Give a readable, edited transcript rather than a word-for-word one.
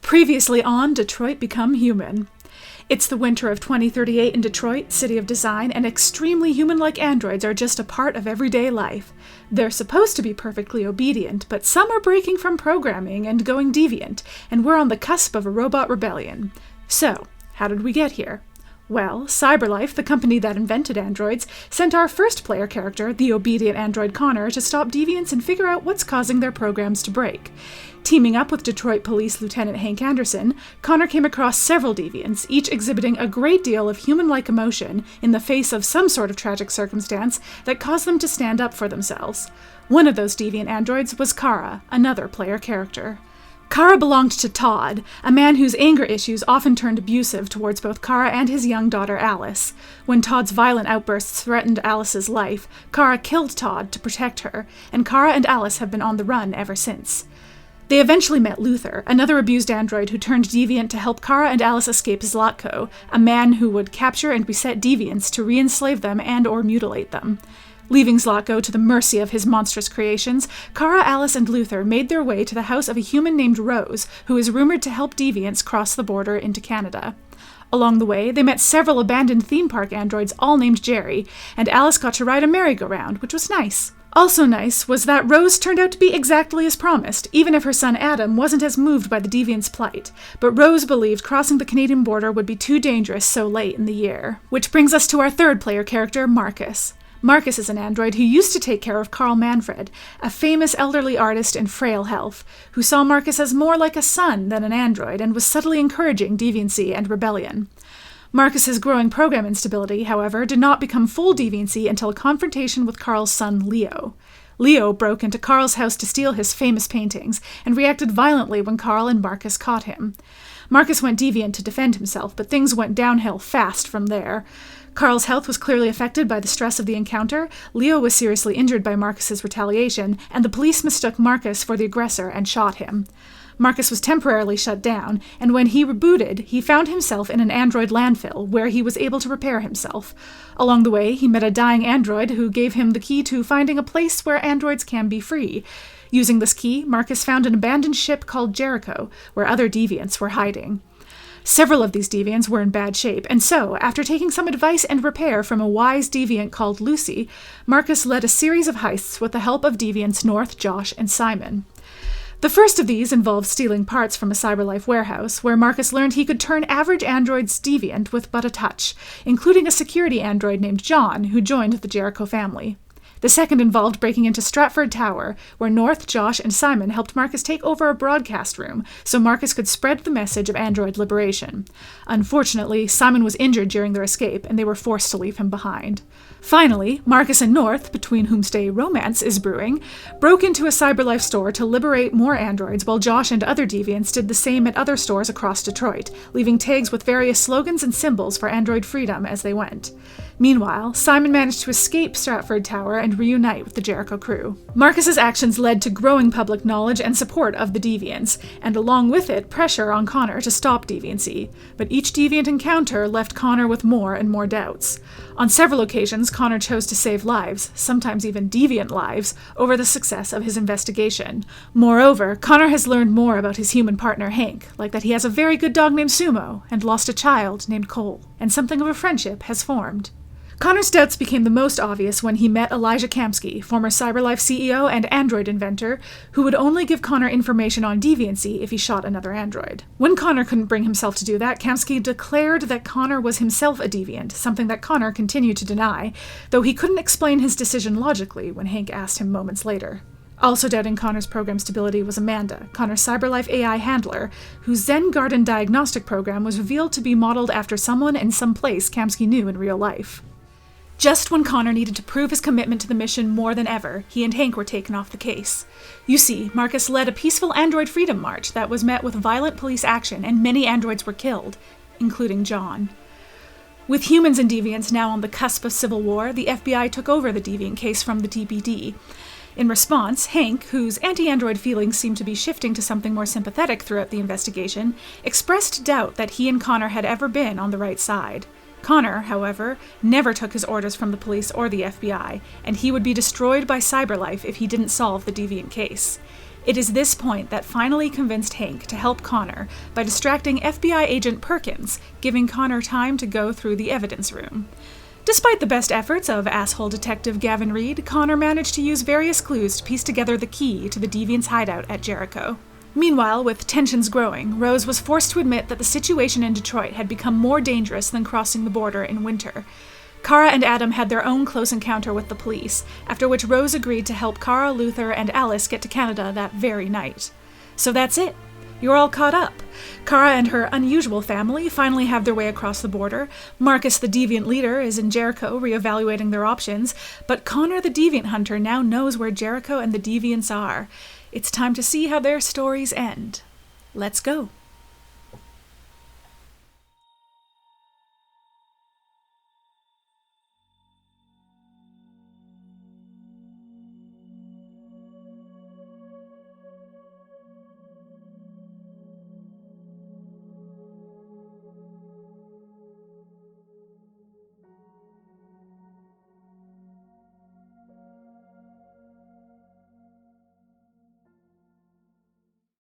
Previously on Detroit Become Human. It's the winter of 2038 in Detroit, city of design, and extremely human-like androids are just a part of everyday life. They're supposed to be perfectly obedient, but some are breaking from programming and going deviant, and we're on the cusp of a robot rebellion. So, how did we get here? Well, CyberLife, the company that invented androids, sent our first player character, the obedient android Connor, to stop deviants and figure out what's causing their programs to break. Teaming up with Detroit Police Lieutenant Hank Anderson, Connor came across several deviants, each exhibiting a great deal of human-like emotion in the face of some sort of tragic circumstance that caused them to stand up for themselves. One of those deviant androids was Kara, another player character. Kara belonged to Todd, a man whose anger issues often turned abusive towards both Kara and his young daughter Alice. When Todd's violent outbursts threatened Alice's life, Kara killed Todd to protect her, and Kara and Alice have been on the run ever since. They eventually met Luther, another abused android who turned deviant to help Kara and Alice escape Zlatko, a man who would capture and beset deviants to re-enslave them and/or mutilate them. Leaving Zlatko to the mercy of his monstrous creations, Kara, Alice, and Luther made their way to the house of a human named Rose, who is rumored to help deviants cross the border into Canada. Along the way, they met several abandoned theme park androids all named Jerry, and Alice got to ride a merry-go-round, which was nice. Also nice was that Rose turned out to be exactly as promised, even if her son Adam wasn't as moved by the deviant's plight. But Rose believed crossing the Canadian border would be too dangerous so late in the year. Which brings us to our third player character, Marcus. Marcus is an android who used to take care of Carl Manfred, a famous elderly artist in frail health, who saw Marcus as more like a son than an android and was subtly encouraging deviancy and rebellion. Marcus's growing program instability, however, did not become full deviancy until a confrontation with Carl's son, Leo. Leo broke into Carl's house to steal his famous paintings, and reacted violently when Carl and Marcus caught him. Marcus went deviant to defend himself, but things went downhill fast from there. Carl's health was clearly affected by the stress of the encounter, Leo was seriously injured by Marcus's retaliation, and the police mistook Marcus for the aggressor and shot him. Marcus was temporarily shut down, and when he rebooted, he found himself in an android landfill, where he was able to repair himself. Along the way, he met a dying android who gave him the key to finding a place where androids can be free. Using this key, Marcus found an abandoned ship called Jericho, where other deviants were hiding. Several of these deviants were in bad shape, and so, after taking some advice and repair from a wise deviant called Lucy, Marcus led a series of heists with the help of deviants North, Josh, and Simon. The first of these involved stealing parts from a CyberLife warehouse, where Marcus learned he could turn average androids deviant with but a touch, including a security android named John, who joined the Jericho family. The second involved breaking into Stratford Tower, where North, Josh, and Simon helped Marcus take over a broadcast room so Marcus could spread the message of android liberation. Unfortunately, Simon was injured during their escape, and they were forced to leave him behind. Finally, Marcus and North, between whom a romance is brewing, broke into a CyberLife store to liberate more androids, while Josh and other deviants did the same at other stores across Detroit, leaving tags with various slogans and symbols for android freedom as they went. Meanwhile, Simon managed to escape Stratford Tower and reunite with the Jericho crew. Marcus's actions led to growing public knowledge and support of the deviants, and along with it, pressure on Connor to stop deviancy. But each deviant encounter left Connor with more and more doubts. On several occasions, Connor chose to save lives, sometimes even deviant lives, over the success of his investigation. Moreover, Connor has learned more about his human partner Hank, like that he has a very good dog named Sumo, and lost a child named Cole, and something of a friendship has formed. Connor's doubts became the most obvious when he met Elijah Kamsky, former CyberLife CEO and android inventor, who would only give Connor information on deviancy if he shot another android. When Connor couldn't bring himself to do that, Kamsky declared that Connor was himself a deviant, something that Connor continued to deny, though he couldn't explain his decision logically when Hank asked him moments later. Also doubting Connor's program stability was Amanda, Connor's CyberLife AI handler, whose Zen Garden diagnostic program was revealed to be modeled after someone and some place Kamsky knew in real life. Just when Connor needed to prove his commitment to the mission more than ever, he and Hank were taken off the case. You see, Marcus led a peaceful android freedom march that was met with violent police action, and many androids were killed, including John. With humans and deviants now on the cusp of civil war, the FBI took over the deviant case from the TPD. In response, Hank, whose anti-android feelings seemed to be shifting to something more sympathetic throughout the investigation, expressed doubt that he and Connor had ever been on the right side. Connor, however, never took his orders from the police or the FBI, and he would be destroyed by CyberLife if he didn't solve the deviant case. It is this point that finally convinced Hank to help Connor by distracting FBI agent Perkins, giving Connor time to go through the evidence room. Despite the best efforts of asshole detective Gavin Reed, Connor managed to use various clues to piece together the key to the Deviant's hideout at Jericho. Meanwhile, with tensions growing, Rose was forced to admit that the situation in Detroit had become more dangerous than crossing the border in winter. Kara and Adam had their own close encounter with the police, after which Rose agreed to help Kara, Luther, and Alice get to Canada that very night. So that's it. You're all caught up. Kara and her unusual family finally have their way across the border. Marcus, the Deviant leader, is in Jericho reevaluating their options, but Connor, the Deviant hunter, now knows where Jericho and the Deviants are. It's time to see how their stories end. Let's go.